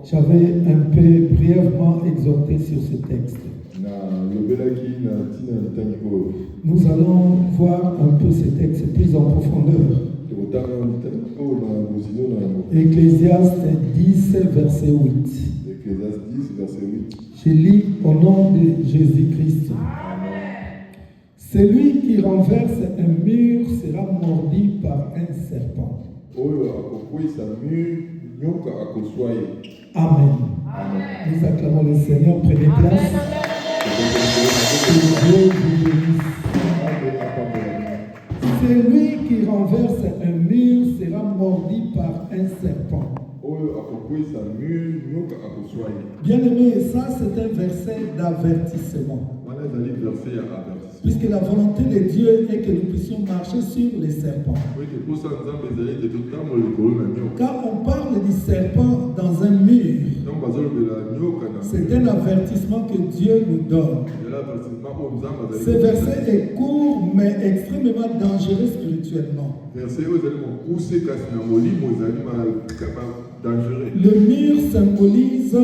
J'avais un peu brièvement exhorté sur ce texte. Nous allons voir un peu ce texte plus en profondeur. Ecclésiaste 10, verset 8. Je lis au nom de Jésus-Christ. Celui qui renverse un mur sera mordu par un serpent. Amen. Nous acclamons le Seigneur. Prenez place. Que Dieu vous bénisse. Celui qui renverse un mur sera mordu par un serpent. Bien aimé, ça c'est un verset d'avertissement. Puisque la volonté de Dieu est que nous puissions marcher sur les serpents. Quand on parle du serpent dans un mur, c'est un avertissement que Dieu nous donne. Ce verset est court mais extrêmement dangereux spirituellement. Le mur symbolise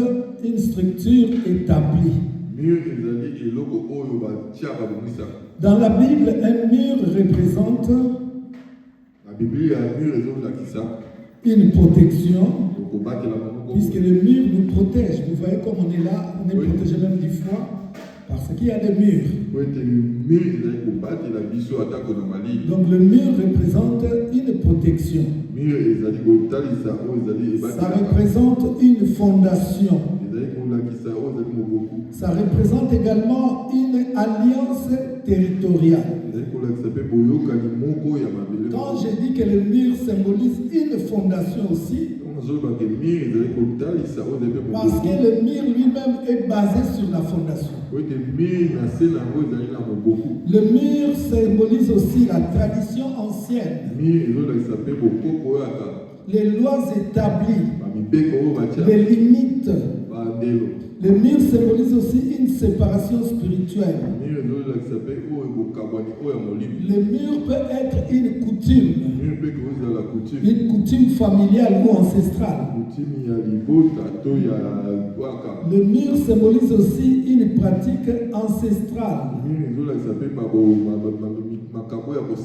une structure établie. Dans la Bible, un mur représente une protection, puisque le mur nous protège. Vous voyez comme on est là, on est protégé même du froid, parce qu'il y a des murs. Donc le mur représente une protection. Ça représente une fondation. Ça représente également une alliance territoriale. Quand je dis que le mur symbolise une fondation aussi, parce que le mur lui-même est basé sur la fondation. Le mur symbolise aussi la tradition ancienne, les lois établies, les limites. Le mur symbolise aussi une séparation spirituelle. Le mur peut être une coutume familiale ou ancestrale. Le mur symbolise aussi une pratique ancestrale.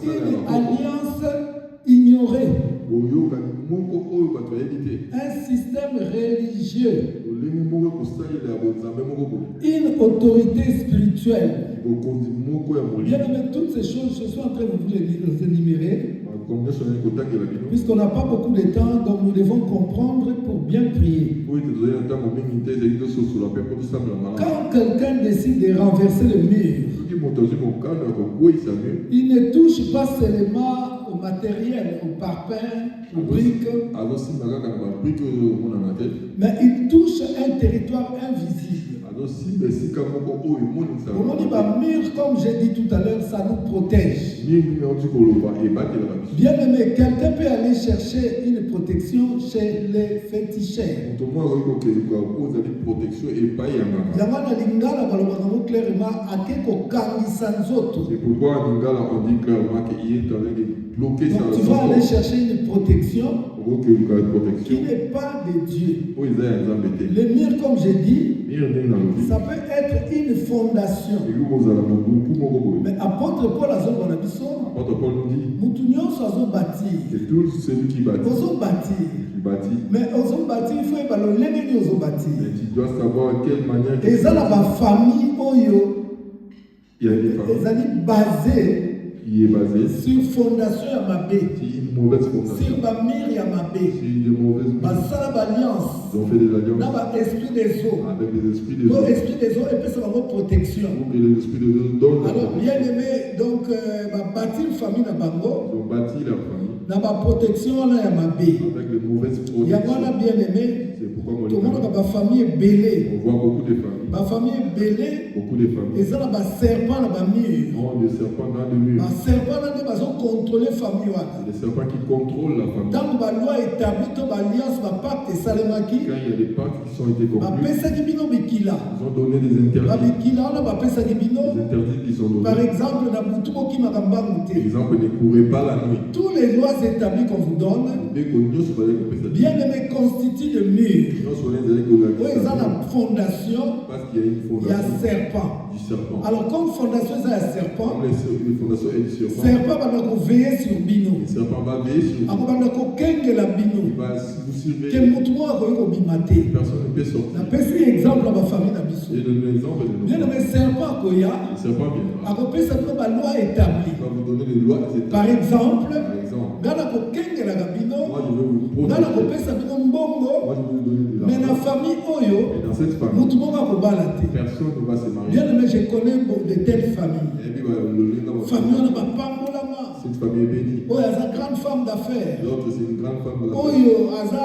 Une alliance ignorée. Un système religieux. Une autorité spirituelle. Bien aimé, toutes ces choses, je suis en train de vous les énumérer. Puisqu'on n'a pas beaucoup de temps, donc nous devons comprendre pour bien prier. Quand quelqu'un décide de renverser le mur, il ne touche pas seulement au matériel, au parpaing, aux briques, mais il touche un territoire invisible. On dit mur, comme j'ai dit tout à l'heure, ça nous protège. Bien aimé, quelqu'un peut aller chercher une protection chez les féticheurs. C'est pourquoi en Lingala on dit clairement qu'il est en train de bloquer ça. Donc tu vas aller chercher une protection qui n'est pas de Dieu. Le mur, comme j'ai dit, ça peut être une fondation. Mais apôtre Paul a dit, c'est tout celui qui bâtit. mais aux bâtir, il faut Mais tu dois savoir quelle manière. Et ça, la famille, il y a des familles qui est basée sur fondation à ma baie. Une mauvaise fondation. Sur ma mire à ma baie. Sur une mauvaise mire. Ils ont fait des alliances. Dans l'esprit des eaux. Avec les esprits des eaux. L'esprit des eaux, et puis ça va avoir protection. Pour que les esprits des eaux donnent. Alors, bien aimé, donc, bâtir une famille dans Bango. Ils ont bâti leur famille. Dans ma protection, là, il y a ma baie. Avec les mauvaises protections. Il y a moi, là, bien aimé. C'est pourquoi tout le monde, ma famille est bêlée. On voit beaucoup de familles. Ma famille est bêlée. Beaucoup de familles. Et ça, là, ma serpent, là, ma mire. Non, les serpents dans le mur. Ma serpent, là, ils ont contrôlé la famille. C'est les serpents qui contrôlent la famille. Dans ma loi établie, ton alliance, ma pacte et salemaki. Quand il y a des pactes qui sont été conclus, ils ont donné des interdits. Des interdits qui sont donnés. Par exemple, Par exemple, ne courez pas la nuit. Tous les lois établies qu'on vous donne, bien aimé, constituent le mur. fondation, parce qu'il y a une il y a fondation serpent. du serpent. Alors comme fondation c'est un serpent, Comme les fondations est du serpent, serpent va veiller sur bino. le serpent va veiller sur vous. Il va vous surveiller. Personne ne peut sortir. Na pesi exemple ba famille na biso. Et donner l'exemple de Bien nous. le serpent koya, Le serpent vient. akopesa ko ba loi établie. Il va vous donner les lois des États. Par exemple, Par exemple, ngana ko kengela ka bino, moi je veux vous ngana protéger. kopesa bino mbongo, Moi je veux vous donner de mais na l'argent. famille oyo, Et dans cette famille, mutu moko akobala te. personne ne va se marier. Bien mais je connais de telles familles. Et puis le lien dans votre Famille famille. on ba pambolama. Cette famille est bénie. Oyo aza grande femme d'affaires. L'autre c'est une grande femme de la famille. Oyo aza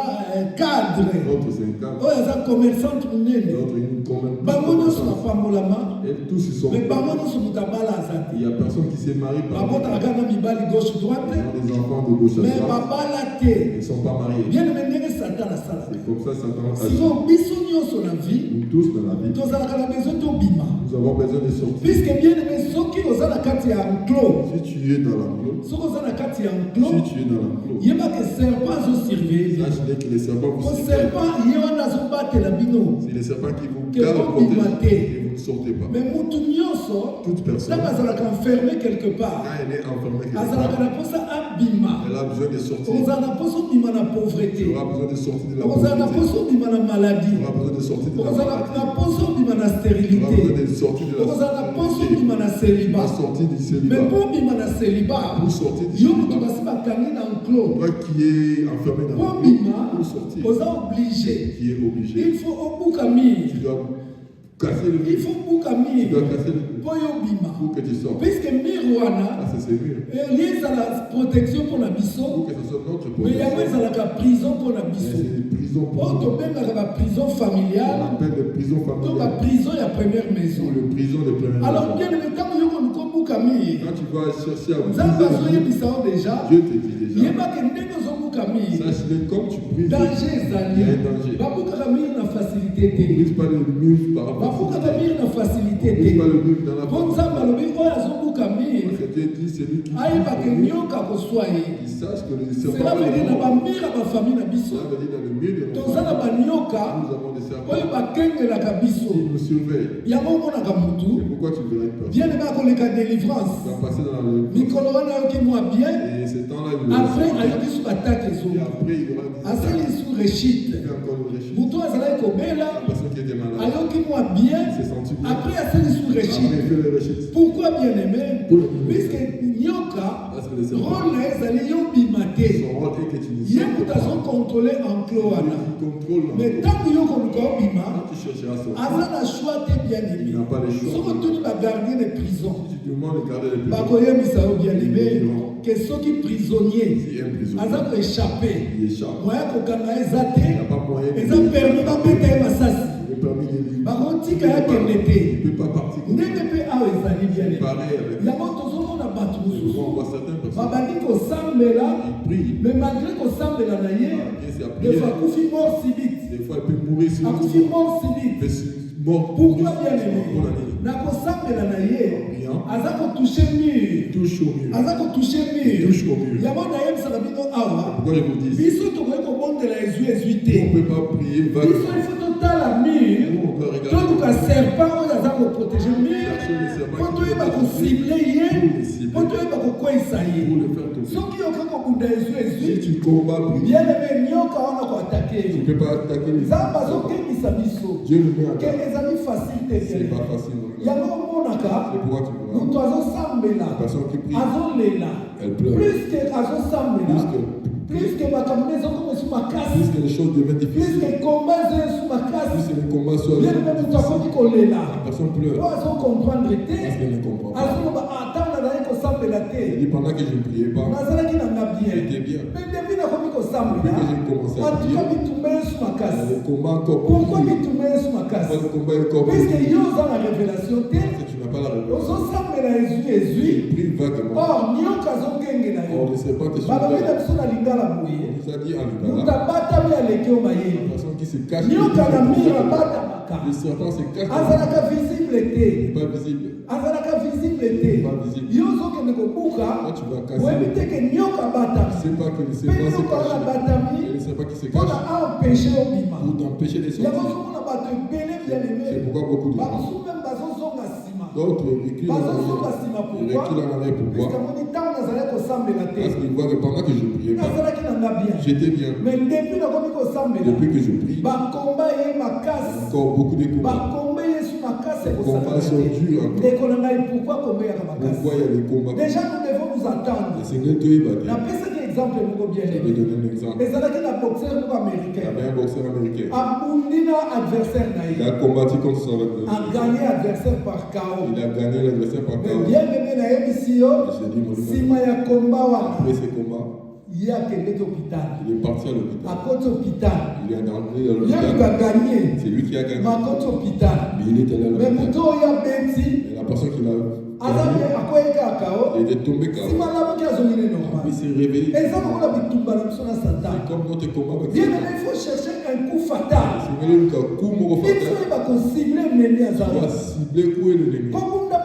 cadre. L'autre c'est un cadre. Oyo aza commerçante munene. L'autre est une commune. Bango nyonso ba pambolama. Et tous ils sont. Mais bango nyonso mutabala aza Il n'y a personne qui s'est marié par babota kaka mibali gauche droite. Ils ont des enfants de gauche à Mais droite. babala te. Ils ne sont pas mariés. Bien le ndenge Satan asala. C'est comme ça Satan agit. Sinon biso nyonso na vie, Nous tous dans la vie, tozalaka na besoin tobima. nous avons besoin de sortir. Puisque bien aimé soki oza na kati ya enclos, Si tu es dans l'enclos, soki oza na kati ya enclos, si tu es dans l'enclos, yeba que serpent azosurveille. sache que les serpents vous Ko surveillent. serpent ye wana azobatela bino. C'est les serpents qui vous Que gardent, vous protègent bimatez. et vous ne sortez pas. Mais mutu nyonso, Toute personne, ntango azalaka enfermé quelque part, quand elle est enfermée quelque azalaka part, na mposa abima. elle a besoin de sortir. Ozala na mposa obima na Tu pauvreté. auras besoin de sortir de la Ozala na pauvreté. mposa obima na maladie. Tu auras besoin de sortir de la Ozala na maladie. mposa obima na Tu auras besoin stérilité. de sortir de la Ozala na mposa stérilité. obima na Tu vas célibat. sortir du Mais célibat. pour obima na célibat, Pour sortir du yo mutu célibat. basi bakangi na enclos. Toi qui es enfermé dans Pour le obima, pour sortir, oza obligé. qui est obligé, Il faut obuka mire. tu dois casser le Il mur. faut buka Tu mire. dois casser le mur Po yo obima. pour que tu sortes. Puisque mire wana, Ah, c'est ce mur. lié à la protection pour la biso, Pour que ce soit notre mais yango protection. ezalaka prison pour la Mais biso. c'est une prison pour Oyo nous. tobengaka ba prison On familiale, appelle les prisons to ba familiales. prison ya première maison. Ou les prisons de première Alors maison. bien aimé, ntango yo konuka obuka mire, Quand tu vas chercher à nzambe briser, azoyebisa yo déjà, Dieu te dit déjà. yebake ndenge ozobuka mire, Sache-le, comme tu brises, danger il y ezali. a un danger. Babukaka mire na facilité Ne te. brise pas le mur par rapport Babukaka à mire na facilité Ne brise pas te. le mur dans la Po nzambe alobi oyo azobuka mire, Parce que Dieu dit, c'est lui qui ayebake nyoka kozwa ye. il sache que le serpent Cela veut dire na est bamire ya bafamille na biso, Ça veut dire dans le milieu de nos toza na familles, banyoka nous avons des serpents oyo bakengelaka biso. qui nous surveillent. Yango omonaka mutu, Et pourquoi tu verrais personne? bien aimé akoleka délivrance. Tu vas passer dans le Mikolo wana ayoki mwa bien, et ce temps-là, il après et ayoki su batake ezoba. après, il y aura des Asali attaques. su Il rechite. fait encore une réchute. Mutu azalaki kobela, La personne qui était malade, ayoki mwa bien, il s'est senti bien. après asali su Après, il rechite. fait le réchute. Pourquoi bien aimé? Pour le Puisque nyoka, Parce que les serpents, rôle na ezali yo bima te. son rôle est que tu ne Ye sortes mutu pas. azokontrole enclos wana. Il contrôle Mais l'enclos. ntango yo koluka obima, Quand tu chercheras à sortir, aza na choix te bien aimé. il n'a pas le choix. Soki otuni bagardien de prison, Si tu demandes de garder les prisons, bakoyebisa yo bien aimé ke soki prisonnier si un prisonnier, aza koéchappe, il échappe, moya kokanga eza il te, n'a pas moyen de eza permis babeta ye masasi, le permis de lui. bakotika ye kende Il te. ne peut pas partir comme Ndenge mpe awa ezali bien aimé. pareil avec Yango tozomona bato on mosusu voit certaines personnes babandi kosambela, qui prient, mais malgré kosambela na ye, et c'est à des fois prière. akufi mort subite, Des fois, il peut mourir sur akufi mort subite. mais c'est mort. Pourquoi bien aimé? Pour l'année. Na kosambela na ye, Priant, aza kotouche mur, touche au mur. aza kotouche mur. Touche au mur. Yango nayebisaka bino awa, Pourquoi je vous dis, biso tokoki kobondela ezwi on te. ne peut pas prier Biso vaguement. il faut totala mur, Nous, on doit regarder. toluka serpent oyo aza koprotege mur, Chercher les serpents po qui toyeba peuvent kosible ye, pour les cibler, po toyeba kokweyisa pour ye. le faire tomber. Soki yoka kobunda ezwi Si tu combats, prier, bien aimé nyoka wana koatake tu yo. ne peux pas attaquer les Nzambe serpents. azokengisa biso Dieu le met à ke terre. ezali facile te C'est bien pas aimé. facile. Donc, yango omonaka c'est pourquoi tu vois. moto azosambela La personne qui prie, azolela elle pleure. plus que azosambela Plus plus que makambo ezokoma esu makasi Plus que les choses deviennent plus difficiles, que komba ezoya esu plus makasi que les combats soient bien aimé moto akoki kolela la personne pleure po azokomprendre te parce qu'elle ne comprend pas. azoloba ntango naye kosambela Elle te dit pendant que je ne priais pas, nazalaki nanga bien j'étais bien. mais depuis nakomi Depuis kosambela que j'ai commencé à antuka prier, bitumba esu makasi le combat encore pourquoi plus. bitumba esu makasi Pourquoi le combat est encore plus? puisque yo oza na révélation te Parce que tu n'as pas la révélation. ozosambela ezwi Tu ezwi pries vaguement. or nyoka azokengela Or, yo ne sait pas te balobi na surveiller. biso na lingala boye On nous a dit en moto Lugala, abatami aleki yo la mayele personne qui se cache, nyoka na mire le abatamaka serpent se cache, azalaka visible il te n'est pas visible. azalaka visible te Pas visible. yo ozokende kobuka Là, tu vas casser. oyebi te ke nyoka Tu abatami ne sais pas que le mpe serpent se nyoka wana cache. abatami Et le serpent qui se mpona cache aempêche obima pour t'empêcher de yango sortir. ozomona bato C'est pourquoi beaucoup de gens, d'autres reculent en arrière. Pourquoi? Parce qu'ils voient que pendant que je priais pas, j'étais bien. Mais depuis que je prie, encore beaucoup de combats. Les combats sont durs encore. Pourquoi il y a des combats? Déjà, nous devons nous attendre. Le Seigneur te est battu. La personne qui est exemple, Je vais donner un exemple. mais ça, c'est un boxeur Il y américain. avait un boxeur américain. Il Il a combattu contre son a gagné l'adversaire par KO. Il a gagné l'adversaire par KO. Bien aimé, il a J'ai dit, mon après ces combats, il est allé à l'hôpital. il est parti à l'hôpital. À côté l'hôpital. Il est entré à Il a l'hôpital. gagné. C'est lui qui a gagné. À côté l'hôpital. Mais il est allé à Mais l'hôpital. Mouto, il a Betty. Et la personne qui l'a gagné, Il il était tombé KO. Il s'est réveillé. Et ça, C'est comme dans tes combats. bien, il faut chercher un coup fatal. C'est mieux qu'un coup Il fatal. faut cibler l'ennemi à Tu dois ça. cibler où est l'ennemi. Comme on a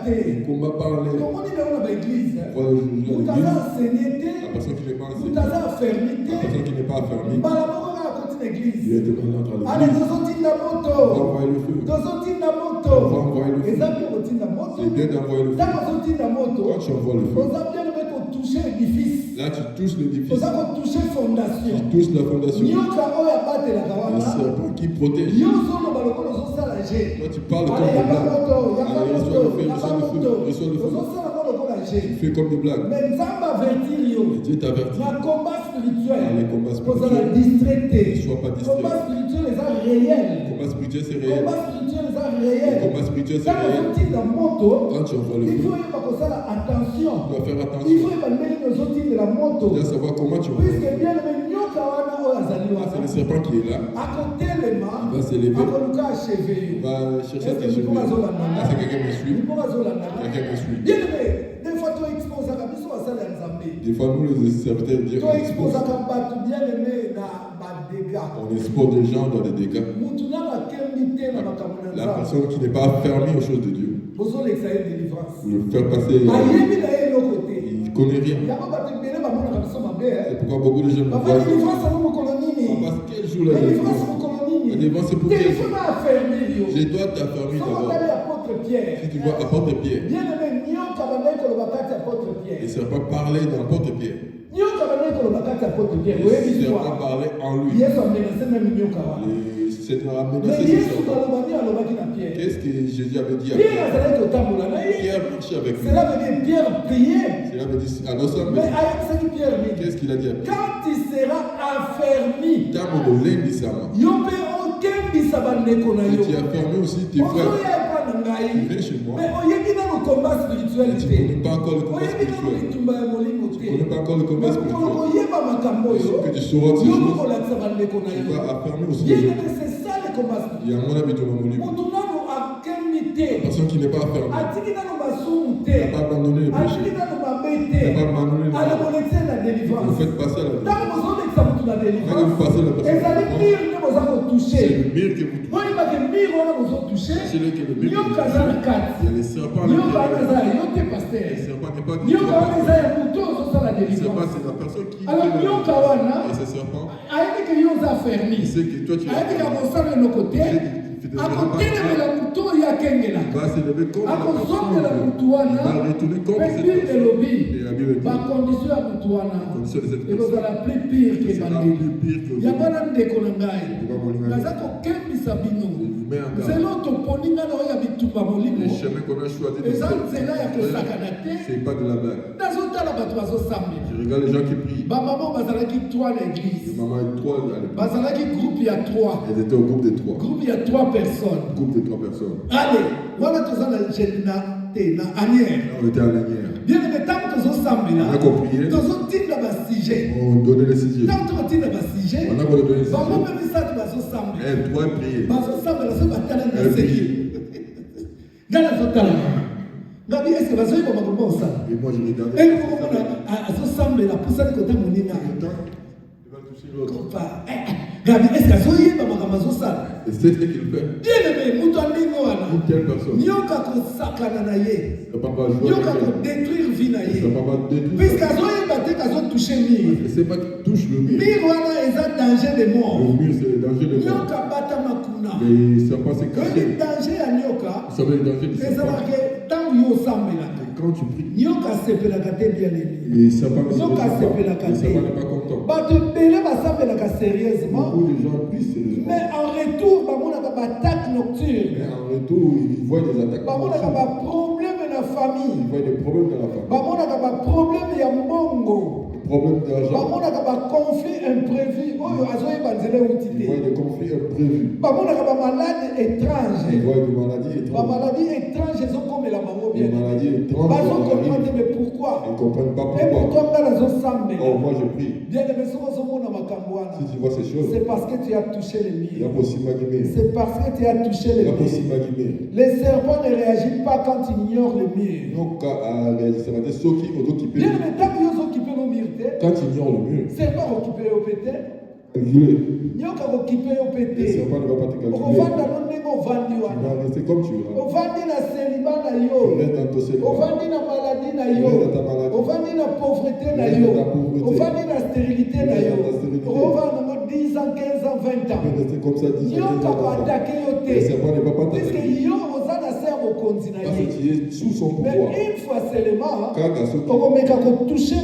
Le combat par les. on est dans l'église. Voilà, Vous l'église. avez enseigné, La personne qui n'est pas vous enseignée. avez affermi. La personne qui n'est pas affermie. Il Il l'église. est maintenant entre Allez, l'église. nous sommes On va moto. envoyer le feu. Nous sommes On va moto. envoyer le Les feu. amis ont dit la moto. C'est bien d'envoyer le feu. Quand on dit la moto, Quand tu envoies le feu, on a bien le mettre au toucher l'édifice. là tu touches l'édifice. On a touché fondation. Tu touches la fondation. Nyoka oya bate la Le kawana. serpent qui protège. Yozo no baloko no sala je. Toi tu parles comme Allez, des yaka blagues. moto, yaka Allez, reçois moto, le feu, yaka reçois le feu, moto. reçois le feu. Ozo sala no lokola je. Tu fais comme des blagues. Mais nzamba avertir yo. Et Dieu t'avertit. Na combat spirituel. Dans les combats Pour ça la spirituels, distraité. ne sois pas distrait. Combat spirituel les a réels. Le combat spirituel c'est réel. Combat spirituel les a Le réels. combat spirituel c'est Quand réel. on dit la moto, Quand tu envoies le il feu, faut y avoir attention. tu dois faire Il attention. faut y avoir nos outils de la moto. Tu dois savoir comment tu envoies. Puisque bien le nyoka wana oya zali Ah, c'est le wana. serpent qui est là. À côté les mains, Il va s'élever. à côté achevé. Il va chercher Est-ce tes que cheveux. nous pouvons la Là, c'est quelqu'un qui me suit. Quelqu'un me suit. Bien aimé, des fois tu exposes à biso basala ya Nzambe. Des fois, nous, les serviteurs, Tu exposes à bato bien aimé na ba dégâts. on expose des gens dans des dégâts. Mutu na ba kemite na makambo na La Nzambe. personne qui n'est pas fermée aux choses de Dieu, Bozo l'exaye délivrance. vous le faire passer, Ayebi na ye lokote. il ne connaît rien. Ya ba bato bele ba mona biso mabe. C'est pourquoi beaucoup de gens me Papa voient. délivrance na mokolo nini? Parce quel jour la Délivrance délivrance? mokolo nini? La délivrance, c'est pour quel jour? Délivrance na affermi yo. Je dois t'affermir Somo d'abord. tali apôtre Pierre. Si tu vois, apporte Pierre. Bien aimé, nyoka bandai koloba kati apôtre Pierre. Il ne sert pas parler d'apporte Pierre. Nyoka bandai koloba kati apôtre Pierre. Il Oyebi ne sert pas histoire. parler en lui. Yesu amenase même nyoka wana. C'est un Mais menacé, c'est Yesu ça. alobaki alobaki na Pierre. Qu'est-ce que Jésus avait dit à Pierre Pierre? azalaki kotambola na ye. Pierre marchait avec lui. Cela veut dire Pierre priait. Cela veut dire, à nos hommes, Mais ayebisaki Pierre nini? qu'est-ce qu'il a dit à Pierre? Quand tu seras affermi, Tamo de l'indissama. yo mpe okembisa bandeko na Et yo. tu as fermé aussi tes frères. Ozoya epa na ngai. Viens chez moi. Mais oyebi nano combat spirituel Et tu ne te. connais pas encore le combat Oyebi nano spirituel. bitumba ya molimo Tu ne connais te. pas encore le combat Mais spirituel. koyeba makambo Il faut oyo. que tu sauras ces Yo choses. mokolakisa bandeko na Tu yo. vas affermir aussi Bien les aimé, gens. c'est ça le combat spirituel. Il y a mon habitude à mon livre. Mutu nano akemi La te. personne qui n'est pas affermée. Atiki nano masumu Il n'a te. pas abandonné le péché. Atiki nano mabe Il n'a pas te. abandonné le péché. Alakolekisa na Vous délivrance. faites passer à la vie. Ntango bozolekisa mutu na Quand vous délivrance, passez la personne, ezali mire nde boza c'est kotouche. le mire que vous touchez. Boyebake mire wana bozotouche. C'est le que le mire que vous Nyoka aza na touchez. kati. Il y a les serpents à Nyoka wana l'intérieur. eza ya yo te Le paster. serpent n'est pas du tout. Nyoka wana eza ya mutu ozosala Le serpent, délivrance. c'est la personne qui Alors fait nyoka la wana Et ce serpent, ayebi ke yo oza fermi. il sait que toi tu ayebi ke es. akosala eloko te. akotelemela mutu oyo akengela. Il va s'élever contre la akozongela personne. mutu Il wana. va retourner contre mpe cette bible personne. elobi Et la Bible dit, bakondition ya mutu wana condition de cette personne. ekozala plus pire ke C'est la bandeli. plus pire que yango wana ndeko na ngai Pourquoi mon lingage? naza kokembisa bino Je vous mets en garde. nzela toponi nga na oyo ya bitumba molimo Les chemins qu'on a choisi de eza faire, nzela ya kosakana te. c'est pas de la blague. nazotala bato bazosambela Je regarde les gens qui prient. bamama bazalaki 3 na Les église mamans et trois à l'époque. bazalaki groupe ya 3 Elles étaient au groupe de trois. groupe ya 3 personnes. Groupe de trois personnes. ale wana toza na te na anière Là, on était à l'anière. bien aimé ntango tozosambela On a compris. tozotinda basujet On donnait les sujets. ntango tokotinda basujet On a voulu donner les bango sujets. mpe misato bazosambela Elles trois priaient. bazosambela so batala na Elles seki priaient. nga nazotala ngabi eske bazoyeba makambo osala Et moi, je regardais. ekomona azosambela pusali kota moninga Il va toucher l'autre. ngabi eske azoyeba makambo azosala Et c'est ce qu'il fait. bien aimé moto andenge wana Une telle personne. nyoka kosakana na ye Le papa joue nyoka avec elle. kodétruire vie na ye Le papa détruit. puisque azoyeba te kazotouche mire Et c'est pas qu'il touche le mur. mire wana eza danger de Le mort mur, c'est le danger de mort. nyoka batama kuna Les serpents se cachent. Le danger à nyoka. Vous savez le danger du serpent. Quand tu pries, Nyoka sepelaka te bien aimé. les serpents ne Nyoka sepelaka te. les serpents n'est pas content. Bato ebele basambelaka sérieusement. Beaucoup de gens prient sérieusement. Mais en retour, bamonaka battaque nocturne. Mais en retour, ils voient des attaques. Bamonaka baproblème na famille. Ils voient des problèmes dans la famille. Bamonaka baproblème ya mbongo. Problème d'argent. Bamonaka baconflit imprévu. Oyo azoyeba nzela euti Ils te. voient des conflits imprévus. Bamonaka bamalade étrange. Ils voient des maladies étranges. Bamaladi étrange ezokomela bango bien. Des maladies étranges. Bazokomprendre mais pourquoi? Ils ne comprennent pas Et pourquoi. pourquoi nga nazosambela? Oh, moi je prie. Bien aimé, soki ozomona makambo wana. Si tu vois ces choses, C'est parce que tu as touché les il y a murs. possible magimé. C'est parce que tu as touché Il les y a possible murs. magimé. Les serpents ne réagissent pas quand ils ignorent les murs. Donc, à réaliser, ça va être ceux qui ont occupé. Bien aimé, tant qu'ils ont occupé nos murs, Quand ils ignorent le mur, serpent occupé au pété, nyoka occupé au le pété. serpent ne va pas te calculer. Ovanda no ndenge ovandi Tu wana. vas rester comme tu es. Ovandi na céliba na Tu yo. restes dans ton célibat. Ovandi na maladie na Tu yo. restes dans ta maladie. Ovandi na pauvreté na Tu yo. restes dans ta pauvreté. Ovandi na stérilité na Tu restes yo. dans ta stérilité. Ovanda no 10 ans, 15 ans, 20 ans. Tu peux rester comme ça 10 ans, 15 Nyoka ans. ko attaqué yo Le te. serpent ne va pas Puisque t'attaquer. yo oza na ser bokonzi na Parce que ye. tu es sous son Mais pouvoir. une fois seulement, Quand à ceux qui okomeka kotouche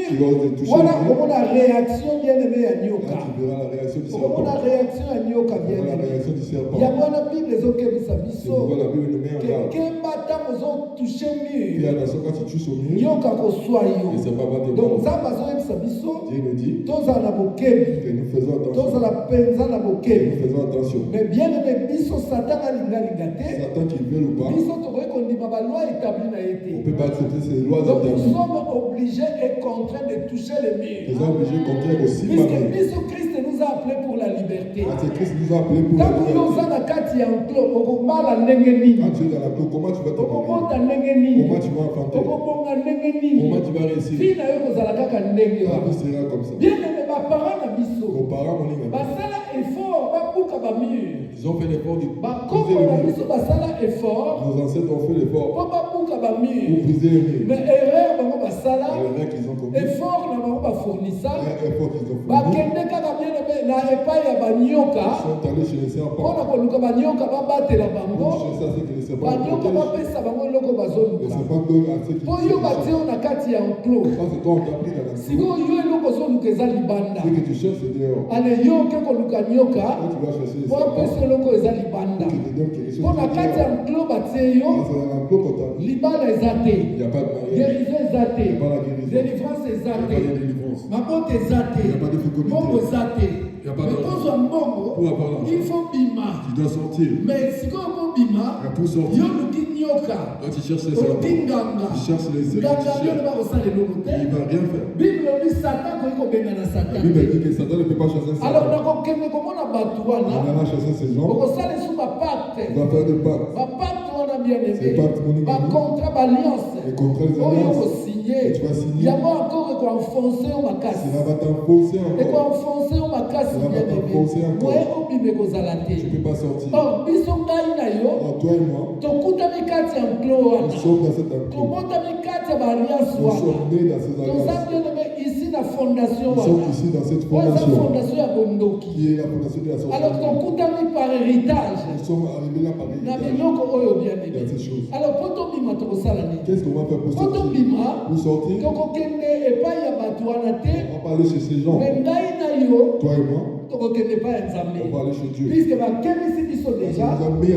tu mur. vas te toucher, Voilà le mur, comment la réaction bien aimée à là, nyoka. tu verras la réaction du Comment la serpent. réaction à nyoka Tu bien verras la aimée. réaction du serpent. Yango wana Bible ezokebisa Tu biso. vois la Bible nous met en garde. Kemba ntango ozotouche Fais mur. attention quand tu touches au mur, Nyoka kozwa le yo. serpent va te Donc mordre. nzambe azoyebisa biso Dieu nous dit tozala na bokebi. que nous faisons attention. Tozala mpenza na Nous bokebi. faisons attention. Mais bien aimé biso Satan alingalinga te. Satan qu'il veut ou pas, Biso tokoki kondima baloi établi na ye on te. ne peut pas accepter ces lois Donc nous établies. sommes obligés et contraints de toucher les Nous murs. sommes obligés de compter aussi Puisque pareil. biso Christ nous a appelés pour la liberté. Parce que Christ nous a appelés pour la Ntango yo liberté. oza na kati ya enclos okomala ndenge nini? Quand tu es dans la cour, comment tu vas te marier? Okobota ndenge nini? Comment tu vas enfanter? Okobonga ndenge nini? Comment tu vas réussir? Fille na yo kozala kaka ndenge Ta wana. vie sera comme ça. Bien aimé baparent na Nos biso parents, mon ami, basala effort babuka bamur. ils ont fait l'effort de Bakoko briser na le biso mur. basala effort Nos ancêtres ont fait l'effort mpo babuka pour bamur. briser le mur. Mais erreur bango basala Le mec, ils ont commis effort na bango bafournisa un effort qu'ils ont fourni. bakende kaka bien aimé na epai ya banyoka Ils sont allés chez les serpents. mpona koluka banyoka babatela Pour bango chercher à ce que les serpents banyoka protègent. bapesa bango eloko Les bazoluka serpents donnent à ceux qui mpo yo batie yo na kati ya enclos Parce que toi, on t'a pris dans la cour. sikoyo yo eloko ozoluka eza libanda Ce que tu cherches, c'est dehors. ale yo oke koluka nyoka Quand tu vas chercher les mpo apesa serpents, eloko eza libanda qui te donnent quelque chose mpo na de kati ya dehors. enclos batie yo Parce que dans la cour, quand t'as mis, libala eza te il n'y a pas de mariage. guérison eza te Il n'y a pas la guérison. délivrance Il eza n'y a te pas de délivrance. mabota eza te Il n'y a pas de fécondité. mbongo eza te Il y a pas mais d'argent. kozwa mbongo Pour avoir l'argent. il faut bima Tu dois sortir. mais sikoyo kobima Et pour sortir, yo luki nyoka quand tu cherches les oluki serpents, nganga tu cherches les serpents, nganga tu bino cherches. bakosala eloko te Il ne va rien faire. bible elobi satan koki kobenga na La satan Bible te dit que Satan ne peut pas chasser un alors serpent. nakokende komona bato On wana va chasser ces gens. okosala esu bapacte On va faire des pactes. bapacte wana bien Ces aimé pactes, mon ami. bacontra balliance Les contrats, les oyo alliances. kosinye Et tu vas signer. yango encore ekoenfonce yo makasi Cela va t'enfoncer encore. ekoenfonce yo makasi Cela va bien aimé t'enfoncer encore. moye obima ekozala Tu ne te peux pas sortir. or biso ngai na yo Alors, toi et moi, tokutami kati ya enclos nous wana sommes dans cet enclos. tobotami kati ya baalliance Nous wana sommes nés dans ces toza alliances. bien aimé ici na fondation Nous sommes wana ici dans cette oyo eza fondation fondation ya bondoki qui est la fondation de la alors sorcellerie. tokutami par héritage Nous sommes arrivés là par na héritage. biloko oyo bien Il y a aimé ces choses. alors mpo tobima tokosala nini Qu'est-ce qu'on va faire pour mpo sortir? tobima Pour sortir, tokokende epai ya bato wana te on va pas aller chez ces gens. me ngai na yo Toi et moi, tokokende epai ya nzambe on va aller chez Dieu. puiske bakemisi biso deja balobi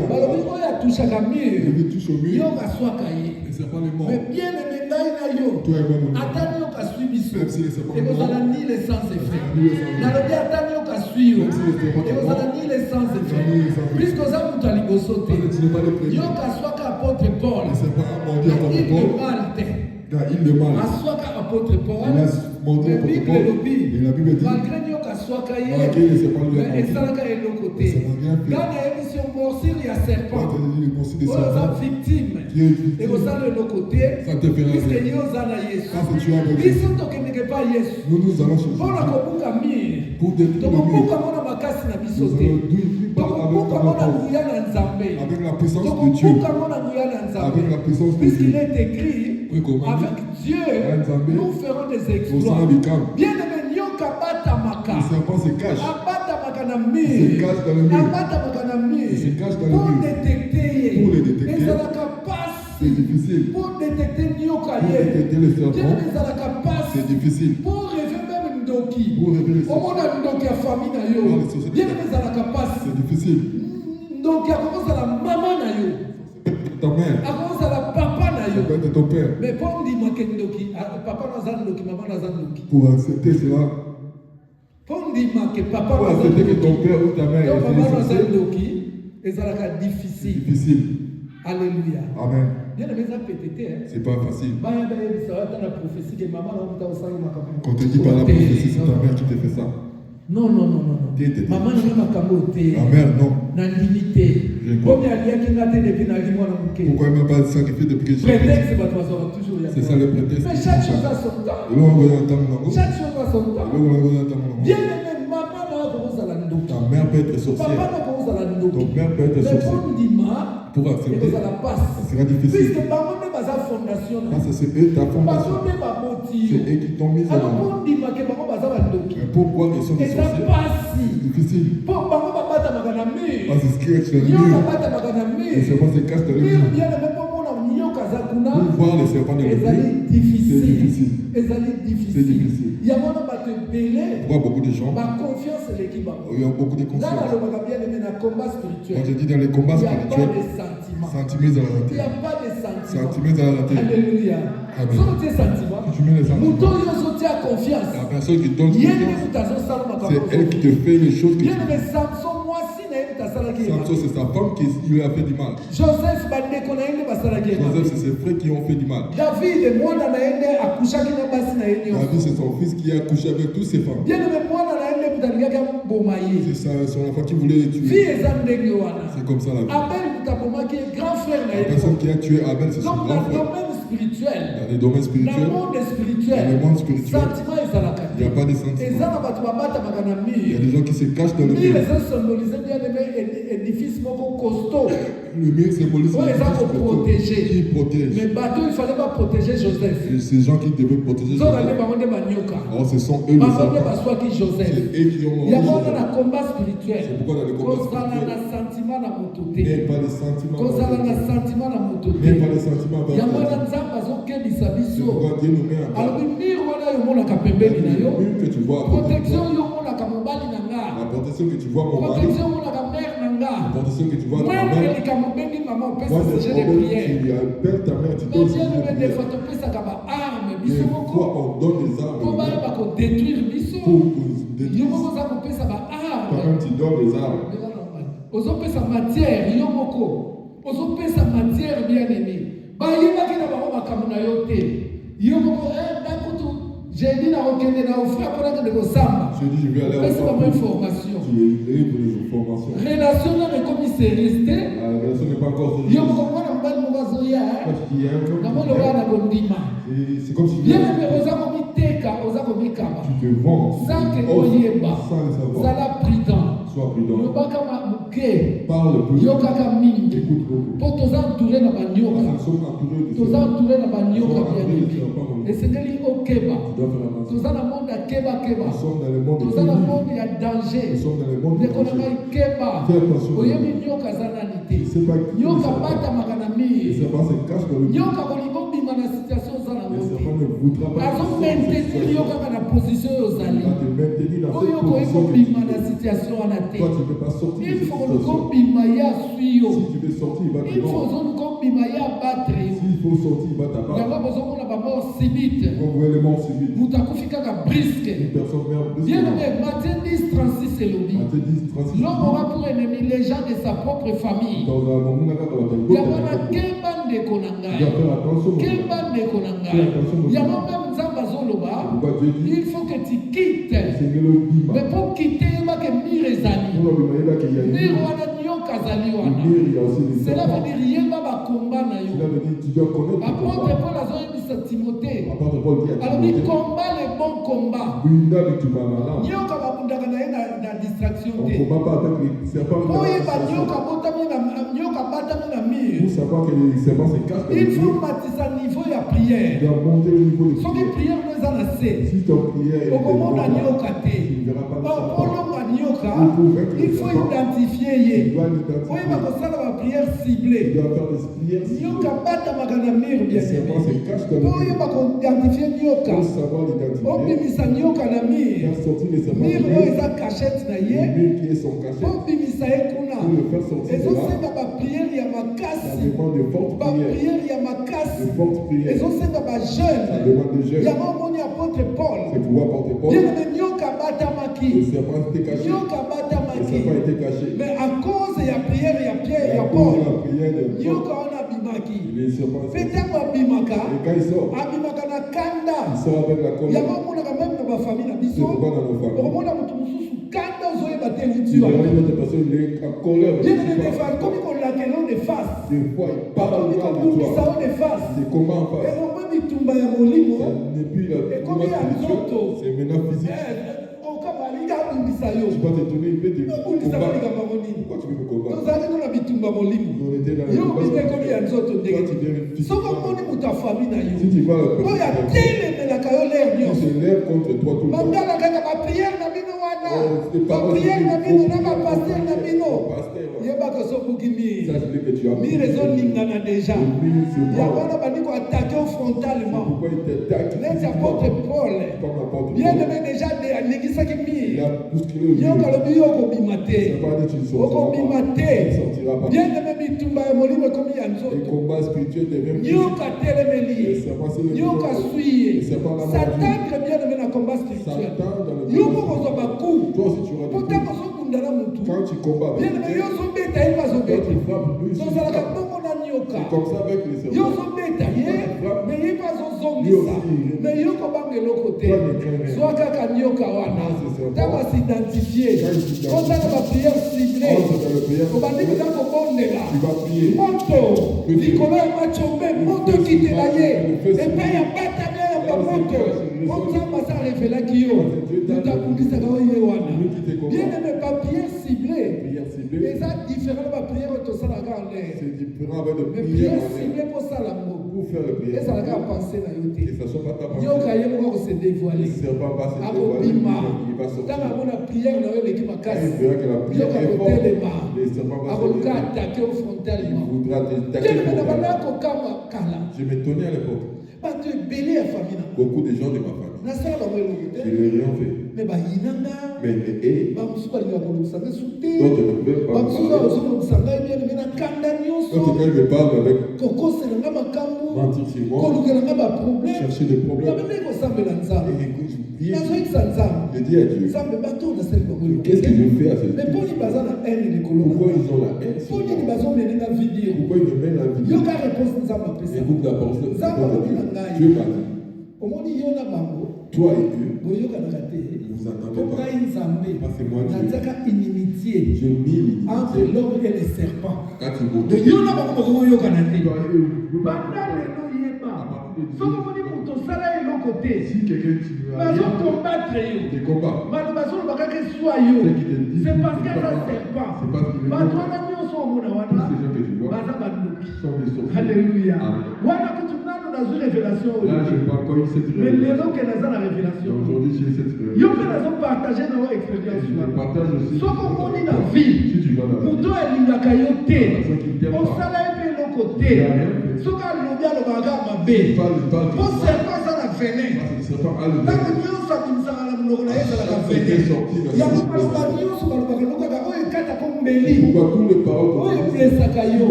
oyo atushaka Il mur lui touche au mur. yo kaswaka ye Les serpents les morts. mais bien aimé ngai na yo Toi et moi, mon ami. ata yo kaswi biso Même si les serpents ekozala morts, nile sans effet Nile sans effet. nalobi ata yo kaswi yo Même si les serpents ekozala morts, nile sans effet Nile sans effet. puisque oza moto ya liboso te Parce que tu n'es pas le premier. yo kaswaka apôtre paul Les serpents ont mordu à ton il épaule. de mal te Dans l'île de Mal. aswaka apôtre paul Il a mordu à mais ton bible épaule. elobi Et la Bible dit, malgré nyoka aswaka ye malgré les serpents lui a mais mordu, esalaka eloko te ça n'a rien fait. nga nayebi morsure ya Quand serpent tu as dit le conseil des oyo oza serpents, victime qui est victime, ekosala eloko te ça te fera puiske rien. ye oza na yesu Parce que tu as besoin. biso tokendeke pa yesu Nous allons chez mpona Jésus. kobuka mire Pour détruire le tokobuka mur. mona makasi na biso Nous te allons détruire par tokobuka avec mona la nguya na nzambe avec la puissance de Dieu. tokobuka mona nguya na nzambe Avec la puissance de puisqu'il Dieu. est écrit Oui, comment dit? avec Dieu Nzambe. nous ferons des Au exploits sein du camp. bien aimé nyoka abatamaka Le serpent se cache. abatamaka na Il se mire cache dans le mur. abatamaka na Il mire se Pour les détecter, c'est difficile. Pour détecter les serpents, c'est difficile. Pour rêver même Ndoki. Pour rêver les serpents, c'est difficile. Donc, à cause de la maman na yo. Ta mère. À cause de la papa na yo. De ton père. Mais pour me dire que Ndoki, papa na Ndoki, maman na Ndoki. Pour accepter cela. Pour me dire que papa pour accepter que ton père ou ta mère est Ndoki, c'est difficile. Difficile. Alléluia. Amen. C'est pas facile. Quand on te dit par la prophétie, c'est ta mère qui te fait ça. Non. Maman n'a pas ma mère, non. N'a limité. Pourquoi elle m'a pas sacrifié depuis que j'ai c'est ça le prétexte. Mais chaque chose a son temps. Chaque chose a son temps. Bien aimé, maman n'a pas ta mère peut être sorcière. Papa n'a pas ton père peut être sorcier. Pour accepter, ça sera difficile. Puisque maman n'a pas sa fondation. C'est eux ta fondation. C'est eux qui t'ont mis en avant. Pourquoi ils sont des sorciers? C'est difficile. Parce que scratch le mur. Les serpents se cachent dans le mur. Pour voir les serpents dans le mur, c'est difficile. C'est difficile. Il y a beaucoup de gens. Il y a beaucoup de confiance. Moi je dis dans les combats spirituels, sentiments à la il n'y a pas de sentiments à la tête. Alléluia. Amen. Tu mets les sentiments. La personne qui donne confiance, c'est elle qui te fait les choses que tu fais. Samson, c'est sa femme qui lui a fait du mal. Joseph, c'est ses frères qui ont fait du mal. David, c'est son fils qui a couché avec toutes ses femmes. C'est son enfant qui voulait le tuer. C'est comme ça la vie. La personne qui a tué Abel, c'est son grand frère. Dans les domaines spirituels, dans le monde spirituel, il n'y a pas de sentiments. Il y a des gens qui se cachent dans le mur. Le mur symbolise l'édifice qui protège. Mais bateau, il ne fallait pas protéger Joseph. C'est ces gens qui devaient protéger Joseph. Alors ce sont eux les enfants. C'est eux qui ont mangé. Il y a un combat spirituel. C'est pourquoi dans le combat spirituel, mais pas les sentiments. Mais pas les sentiments. Il y a un c'est pourquoi Dieu nous met en garde. Le mur que tu vois à côté de toi. La protection que tu vois mon mari. La protection que tu vois de ma mère. Moi, tu appelles ta mère, tu donnes des fois on donne des armes pour détruire. Toi-même, tu donnes des armes. Ozopesa matière yomoko ozopesa matière bien aimé bayebaki na bango makambo na yo te yomoko ndakutu j'ai dit na okende na ofra pour que de kosamba je dis je vais aller c'est pas une formation relation na comme sérieuse te la relation n'est pas encore sérieuse yomoko mwana mbali mokazoya na molo wana kondima c'est comme si bien aimé ozako miteka ozako mikaba tu te vends sans que oyeba sala prudent sois prudent. Parle peu. Écoute beaucoup. Pour tous entourer la banioka. Tous entourer la banioka bien aimé. Et c'est qu'il au Keba. Tous dans le monde à Keba. Nous sommes dans le monde tous dans le monde il y a danger. Nous sommes dans le monde de Keba. Oyemi nyoka zananité. Nyoka bata makanami. C'est pas se cache dans le monde. Nyoka kolingo bima na situation zananité. Azo maintenir nyoka na position yozali. Oyo kolingo bima na situation ana. Toi, tu ne peux pas sortir. Il faut que le si tu veux sortir, il va te il faut battre. S'il faut sortir, il va t'abattre. On voit les morts subites. Une personne meurt brusque. Bien aimé, Matthieu 10:36 c'est le dit. L'homme aura pour ennemi les gens de sa propre famille. Il y a il faut que tu quittes. Mais pour quitter, il va que les amis. Cela veut dire rien va combat na yo. Apôtre Paul a dit à Timothée. Alors il combat le bon combat. Nyoka va bundaka na distraction te. Oye ba nyoka botami na mur. savoir que les serpents se cachent. Il faut bâtir un niveau de prière. Tu dois monter le niveau de prière. Prière nous en a assez. Si ton prière est au moment de tu ne verras pas il faut identifier. Tu dois l'identifier. Oui, ma prière ciblée. Tu dois faire des prières ciblées. Les serpents se cachent dans le mur. Pour savoir l'identifier. Faire sortir les serpents. Le mur qui est son cachette. Pour le faire sortir de là. Ça demande de fortes prières. De fortes prières. Ça demande de jeûne. C'est pouvoir porter Paul. Le serpent était caché. Le serpent était caché. Mais à cause de la prière, il y a Pierre, il y a Paul. Les serpents. Et quand il sort, il sort avec la colère. C'est pourquoi dans nos familles. Tu verras une autre personne, il est en colère. Des fois, il parle de toi. Des combats en face. Et puis la combat spirituel, c'est maintenant physique. Tu vas te tourner, il peut te combattre. Pourquoi tu veux me combattre? On était dans la combat. Toi, tu deviens physiquement. Si tu vois la personne, c'est l'air contre toi tout le temps. Déjà. Pourquoi il t'attaque? Bien aimé déjà l'église qui il a bousculé le mur. Bien aimé les combats spirituels deviennent physiques. Satan très bien aimé dans le combat spirituel. Toi aussi tu auras des coups. Quand tu combats avec Dieu, quand tu frappes lui, c'est comme ça avec les serpents. Et ça différent de prière au sein de la c'est différent avec de prière ciblée pour ça l'amour. Pour faire le prière. Et ça va penser dans yote. Et ça soit pas ta pensée. Yo kaye mo se dévoiler. Le serpent va se dévoiler. Il va sortir. Dans la prière dans l'équipe à casse. Il verra que la prière est forte. Les serpents va se dévoiler. Attaquer frontalement. Il voudra t'attaquer. Je m'étonnais à l'époque. Beaucoup de gens de ma famille. Je n'ai rien fait. Mais d'autres ne peuvent pas parler. Quand il me parle avec mentir sur moi, chercher des problèmes. Et écoute, je dis à Dieu, qu'est-ce que je fais à cette personne? Pourquoi ils ont la haine? Pourquoi ils me mènent la vidéo? Écoute la parole. Dieu m'a dit, toi et Dieu, vous attendez pas. Parce que moi, Dieu, je mis entre l'homme et les serpents. Quand tu m'entends, si quelqu'un combattre des combats, c'est parce qu'il y a un serpent. C'est parce qu'il est Alléluia. Là, je n'ai pas encore eu cette révélation. Aujourd'hui, j'ai cette révélation. Je partage aussi. Si tu vas dans la pourquoi tous les paroles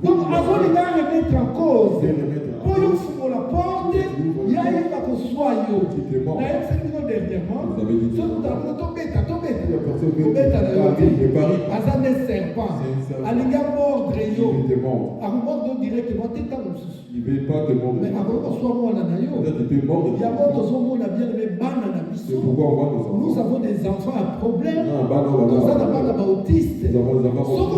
donc avant de remettre en cause, pour ouvrir la porte, il y a une il ne veut pas te mordre. C'est pourquoi on voit nos enfants. Nous avons des enfants à problème. Nous avons des enfants